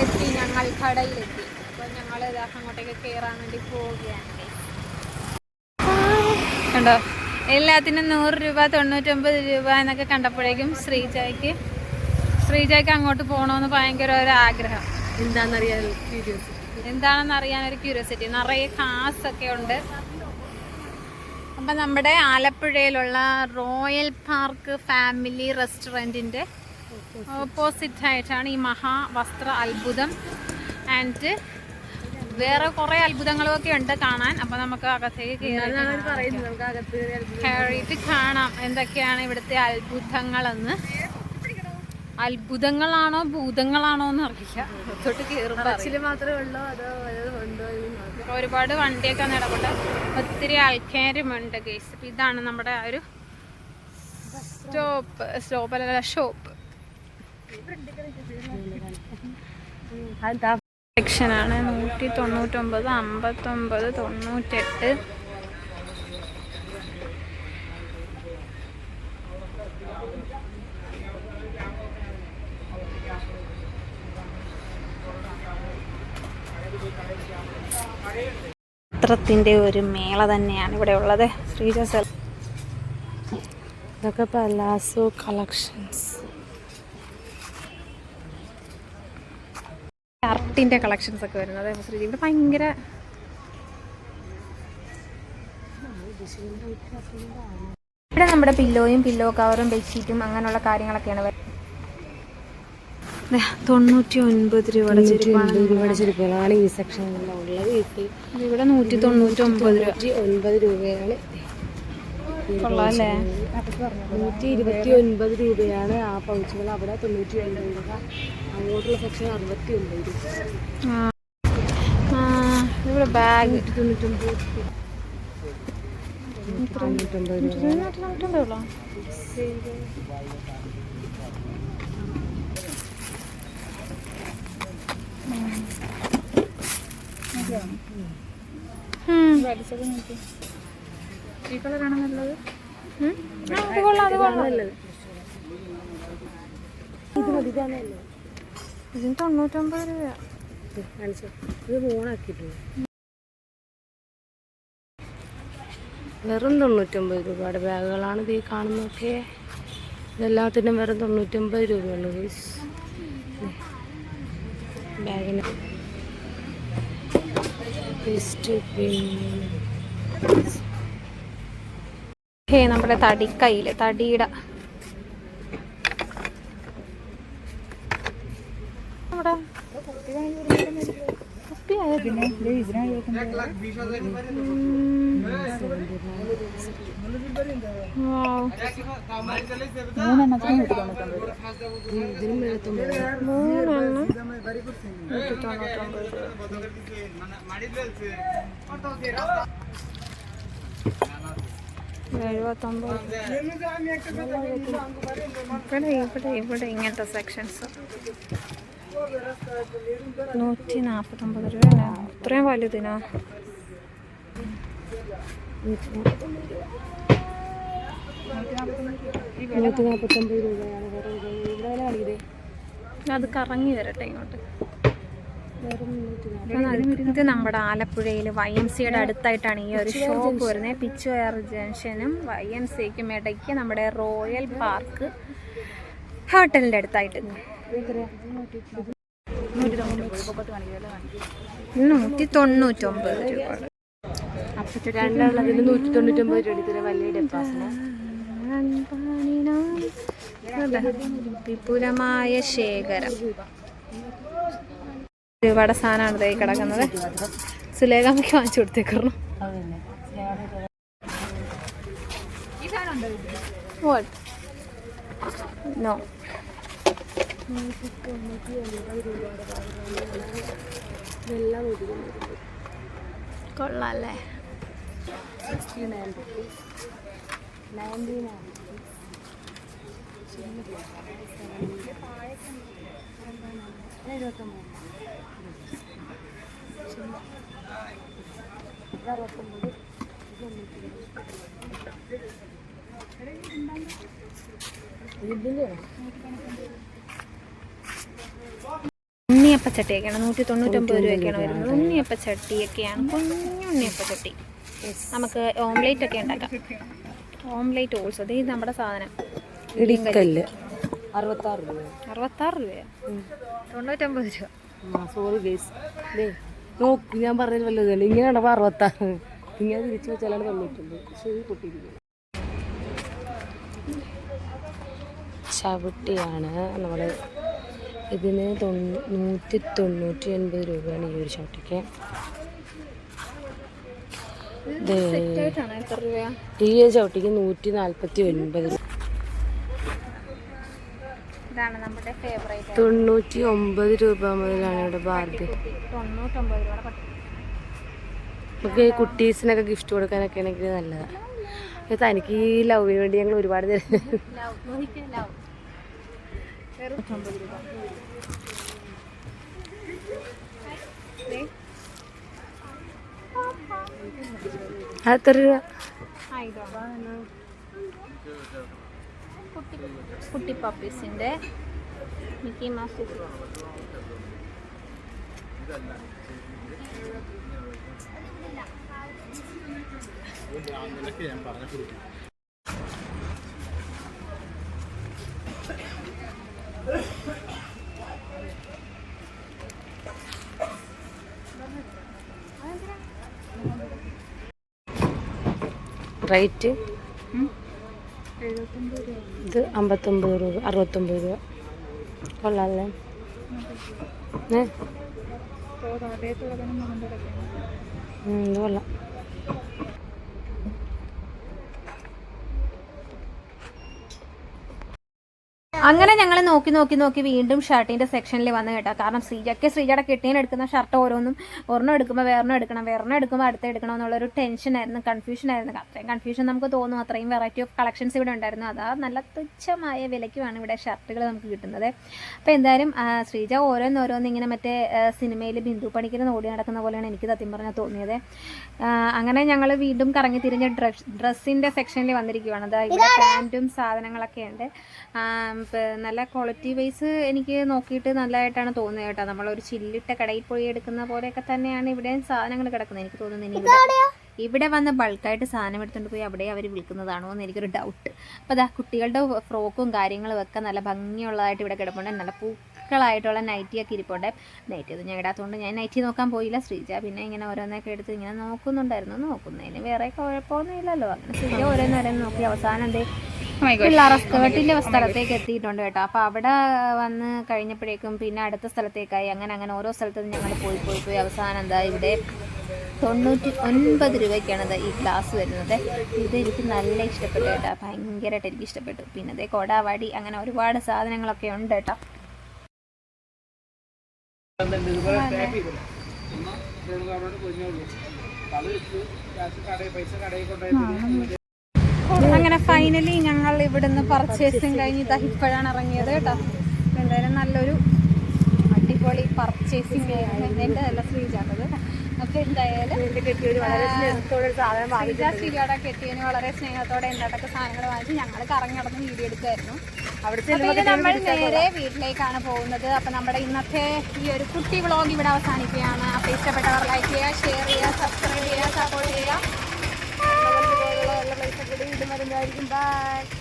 എത്തി ഞങ്ങൾ കടയിലെത്തി. അപ്പോൾ ഞങ്ങൾ അങ്ങോട്ടേക്ക് കയറാൻ വേണ്ടി പോവുകയാണ്. കണ്ടോ, എല്ലാത്തിനും 100 രൂപ 99 രൂപ എന്നൊക്കെ കണ്ടപ്പോഴേക്കും ശ്രീജയ്ക്ക് അങ്ങോട്ട് പോകണമെന്ന് ഭയങ്കര ഒരു ആഗ്രഹം. എന്താണെന്ന് അറിയാൻ ഒരു ക്യൂരിയോസിറ്റി. നിറയെ കാസൊക്കെ ഉണ്ട്. അപ്പം നമ്മുടെ ആലപ്പുഴയിലുള്ള റോയൽ പാർക്ക് ഫാമിലി റെസ്റ്റോറൻറ്റിൻ്റെ ഓപ്പോസിറ്റ് ആയിട്ടാണ് ഈ മഹാവസ്ത്ര അത്ഭുതം. ആൻഡ് വേറെ കുറേ അത്ഭുതങ്ങളൊക്കെ ഉണ്ട് കാണാൻ. അപ്പം നമുക്ക് അകത്തേക്ക് കയറിയിട്ട് കാണാം എന്തൊക്കെയാണ് ഇവിടുത്തെ അത്ഭുതങ്ങളെന്ന്. അത്ഭുതങ്ങളാണോ ഭൂതങ്ങളാണോ എന്ന് അറിയില്ല. തൊട്ട് കയറുമ്പോൾ ഒരുപാട് വണ്ടിയൊക്കെ നടപ്പുണ്ട്. ഒത്തിരി ആൾക്കാരുമുണ്ട് ഗൈസ്. അപ്പം ഇതാണ് നമ്മുടെ ആ ഒരു ഷോപ്പ്. 199, 59, 98. വസ്ത്രത്തിൻ്റെ ഒരു മേള തന്നെയാണ് ഇവിടെ ഉള്ളത്. ഇതൊക്കെ പലാസോ കളക്ഷൻസ്, ഷർട്ടിൻ്റെ കളക്ഷൻസ് ഒക്കെ വരുന്നത്. ഇവിടെ ഭയങ്കര ഇവിടെ നമ്മുടെ പില്ലോ കവറും ബെഡ്ഷീറ്റും അങ്ങനെയുള്ള കാര്യങ്ങളൊക്കെയാണ് വരുന്നത്. 99 രൂപയുടെ ചെരുപ്പാണ് ഈ സെക്ഷനിലുള്ളത്. ഇവിടെ 199 രൂപയാണ്. കൊള്ളാല്ലേ? 129 രൂപയാണ് ആ പൗച്ചുകൾ. അവിടെ 99 രൂപ. അങ്ങോട്ടുള്ള സെക്ഷൻ 69 രൂപ. ഇവിടെ ബാഗ് 99 രൂപ. ഈ കളറാണ് നല്ലത്. അത് കൊള്ളാം. ഇതിന് 99 രൂപ. ഇത് ഓണാക്കിയിട്ടുണ്ട്. വെറും 99 രൂപയുടെ ബാഗുകളാണ് ഇത് കാണുന്നതൊക്കെ. ഇതെല്ലാത്തിനും വെറും 99 രൂപയുള്ളൂ ബാഗിന്. നമ്മുടെ തടിയുടെ ഇവിടെ ഇങ്ങനത്തെ സെക്ഷൻസ് 149 രൂപ. ഇത്രയും വലുതിനാ? അത് കറങ്ങി വരട്ടെ ഇങ്ങോട്ട്. ഇത് നമ്മുടെ ആലപ്പുഴയിൽ YMCയുടെ അടുത്തായിട്ടാണ് ഈ ഒരു ഷോപ്പ് വരുന്നത്. പിച്ചുവയർ ജംഗ്ഷനും YMCയ്ക്കും ഇടയ്ക്ക് നമ്മുടെ റോയൽ പാർക്ക് ഹോട്ടലിൻ്റെ അടുത്തായിട്ട്. 199 രൂപ. രണ്ടുള്ളതിന് 199 രൂപ. വലിയ ഡെപ്പാസിന് വിപുലമായ ശേഖരം. ഒരുപാട് സാധനമാണ് ഇതായി കിടക്കുന്നത്. സുലേഖമ്മയ്ക്ക് വാങ്ങിച്ചു കൊടുത്തേക്കണം. നോ, കൊള്ളാല്ലേ? 99 ഉണ്ണി ഉണ്ണിയപ്പച്ചട്ടിയൊക്കെയാണ് 199 രൂപയൊക്കെയാണ് വരുന്നത്. ഉണ്ണിയപ്പച്ചട്ടിയൊക്കെയാണ്, കുഞ്ഞുണ്ണിയപ്പച്ചട്ടി. നമുക്ക് ഓംലേറ്റ് ഒക്കെ ഉണ്ടാക്കാം. Omelette also. ഇത് നമ്മുടെ സാധനം ഇടിക്കല്ല് 66 രൂപ. 66 രൂപയോ? 99 രൂപ. Sorry guys. നോക്ക്, ഞാൻ പറഞ്ഞത് വല്ലതല്ല. ഇങ്ങനെ കണ്ടപ്പോൾ 66, ഇങ്ങനെ തിരിച്ചു വെച്ചാലാണ് 90. ശരി പൊട്ടിയിരിക്കുന്നത്. ചവിട്ടിയാണ് നമ്മൾ. ഇതിന് 190-180 രൂപയാണ് ഈ ഒരു ചവിട്ടിക്ക്. ഈ ഒരു ചവിട്ടിക്ക് 149 രൂപ. ഇതാണ് നമ്മുടെ ഫേവറേറ്റ്. 99 രൂപ മുതലാണ് ഇവിടെ ബാർബി. 99 രൂപ. നമുക്ക് കുട്ടീസിനൊക്കെ ഗിഫ്റ്റ് കൊടുക്കാനൊക്കെ ആണെങ്കിൽ നല്ലതാണ്. തനിക്ക് ഈ ലവിന് വേണ്ടി ഞങ്ങൾ ഒരുപാട് എത്ര രൂപ? കുട്ടി പപ്പീസിന്റെ മിക്കി മൗസ്. റേറ്റ് ഇത് 59 രൂപ, 69 രൂപ. കൊള്ളാമല്ലേ? ഇത് കൊള്ളാം. അങ്ങനെ ഞങ്ങൾ നോക്കി വീണ്ടും ഷർട്ടിൻ്റെ സെക്ഷനിൽ വന്ന് കേട്ടോ. കാരണം ശ്രീജയുടെ കെട്ടിയൻ എടുക്കുന്ന ഷർട്ട് ഒരെണ്ണം എടുക്കുമ്പോൾ വേറെണ്ണം എടുക്കുമ്പോൾ അടുത്ത് എടുക്കണം എന്നുള്ളൊരു ടെൻഷനായിരുന്നു, കൺഫ്യൂഷനായിരുന്നു. അത്രയും കൺഫ്യൂഷൻ നമുക്ക് തോന്നും. അത്രയും വെറൈറ്റി ഓഫ് കളക്ഷൻസ് ഇവിടെ ഉണ്ടായിരുന്നു. അതാ നല്ല തുച്ഛമായ വിലയ്ക്കുമാണ് ഇവിടെ ഷർട്ടുകൾ നമുക്ക് കിട്ടുന്നത്. അപ്പോൾ എന്തായാലും ശ്രീജ ഓരോന്ന് ഇങ്ങനെ മറ്റേ സിനിമയിൽ ബിന്ദു പണിക്കർ ഓടി നടക്കുന്ന പോലെയാണ് എനിക്ക് സത്യം പറഞ്ഞാൽ തോന്നിയത്. അങ്ങനെ ഞങ്ങൾ വീണ്ടും കറങ്ങി തിരിഞ്ഞ് ഡ്രസ്സിൻ്റെ സെക്ഷനിൽ വന്നിരിക്കുകയാണ്. അതാ ഇവിടെ പാൻറ്റും സാധനങ്ങളൊക്കെ ഉണ്ട്. നല്ല ക്വാളിറ്റി വൈസ് എനിക്ക് നോക്കിയിട്ട് നല്ലതായിട്ടാണ് തോന്നുന്നത് കേട്ടോ. നമ്മളൊരു ചില്ലിട്ട കടയിൽ പോയി എടുക്കുന്ന പോലെയൊക്കെ തന്നെയാണ് ഇവിടെ സാധനങ്ങൾ കിടക്കുന്നത്. എനിക്ക് തോന്നുന്നു ഇവിടെ വന്ന് ബൾക്കായിട്ട് സാധനം എടുത്തുകൊണ്ട് പോയി അവിടെ അവർ വിൽക്കുന്നതാണോ എന്ന് എനിക്കൊരു ഡൗട്ട്. അപ്പോൾ അതാ കുട്ടികളുടെ ഫ്രോക്കും കാര്യങ്ങളും ഒക്കെ നല്ല ഭംഗിയുള്ളതായിട്ട് ഇവിടെ കിടപ്പുണ്ട്. നല്ല പൂക്കളായിട്ടുള്ള നൈറ്റിയൊക്കെ ഇരിപ്പുണ്ട്. നൈറ്റി ഒന്നും ഞാൻ ഇടാത്തതുകൊണ്ട് ഞാൻ നൈറ്റി നോക്കാൻ പോയില്ല. ശ്രീജ പിന്നെ ഇങ്ങനെ ഓരോന്നൊക്കെ എടുത്ത് ഇങ്ങനെ നോക്കുന്നതിന് വേറെ കുഴപ്പമൊന്നും ഇല്ലല്ലോ. അങ്ങനെ ശ്രീജ ഓരോന്നോരോന്ന് നോക്കി അവസാനം എന്തേ പിള്ളേർ സ്കേർട്ടിൻ്റെ സ്ഥലത്തേക്ക് എത്തിയിട്ടുണ്ട് കേട്ടോ. അപ്പോൾ അവിടെ വന്ന് കഴിഞ്ഞപ്പോഴേക്കും പിന്നെ അടുത്ത സ്ഥലത്തേക്കായി. അങ്ങനെ ഓരോ സ്ഥലത്തും ഞങ്ങൾ പോയി അവസാനം എന്താ ഇവിടെ 99 രൂപയ്ക്കാണ് ഈ ഗ്ലാസ് വരുന്നത്. ഇതെനിക്ക് നല്ല ഇഷ്ടപ്പെട്ടു കേട്ടോ, ഭയങ്കരമായിട്ട് എനിക്ക് ഇഷ്ടപ്പെട്ടു. പിന്നെ അതേ കൊടാവാടി അങ്ങനെ ഒരുപാട് സാധനങ്ങളൊക്കെ ഉണ്ട് കേട്ടോ. അങ്ങനെ ഫൈനലി ഞങ്ങൾ ഇവിടുന്ന് പർച്ചേസിങ് കഴിഞ്ഞ് ഇപ്പോഴാണ് ഇറങ്ങിയത് കേട്ടോ. എന്തായാലും നല്ലൊരു അടിപൊളി പർച്ചേസിങ് ആയിരുന്നു. എൻ്റെ നല്ല ശ്രീജാട്ടത്. അപ്പോൾ എന്തായാലും ശ്രീജയുടെ കെട്ടിയന് വളരെ സ്നേഹത്തോടെ എന്തായിട്ടൊക്കെ സാധനങ്ങൾ വാങ്ങിച്ച് ഞങ്ങൾ കറങ്ങി നടന്ന് വീഡിയോ എടുക്കുമായിരുന്നു. അവിടെ നമ്മൾ നേരെ വീട്ടിലേക്കാണ് പോകുന്നത്. അപ്പോൾ നമ്മുടെ ഇന്നത്തെ ഈ ഒരു കുട്ടി വ്ളോഗ് ഇവിടെ അവസാനിക്കുകയാണ്. അപ്പോൾ ഇഷ്ടപ്പെട്ടവർ ലൈക്ക് ചെയ്യുക, ഷെയർ ചെയ്യുക, സബ്സ്ക്രൈബ് ചെയ്യുക, സപ്പോർട്ട് ചെയ്യുക. നല്ല പ്ലേസൊക്കെ വീണ്ടും വരുന്നതായിരിക്കും. ബൈ.